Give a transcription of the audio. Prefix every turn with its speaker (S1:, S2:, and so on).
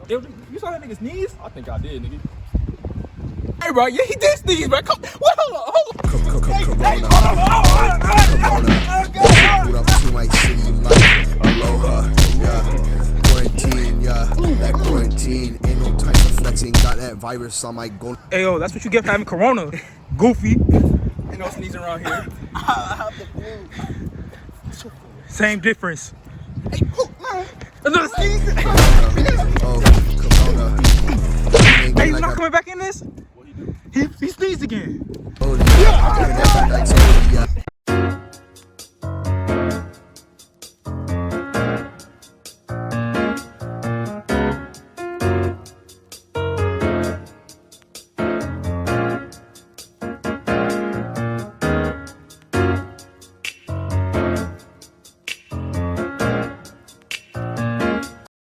S1: You saw that nigga sneeze?
S2: I think I did, nigga.
S1: Hey, bro, yeah, he did sneeze, bro. Come, wait, hold on.
S3: Corona. Put up to my city life. Aloha, yeah. Quarantine, yeah. That quarantine ain't no time for flexing. Got that virus on my gun.
S1: Hey, yo, that's what you get for having corona. Goofy. Ain't no sneezing around here.
S3: I have the flu.
S1: Same difference. Hey, another sneeze.
S3: Oh, Corona.
S1: Hey, you not coming back in this? He sneezed again.
S3: Oh, yeah.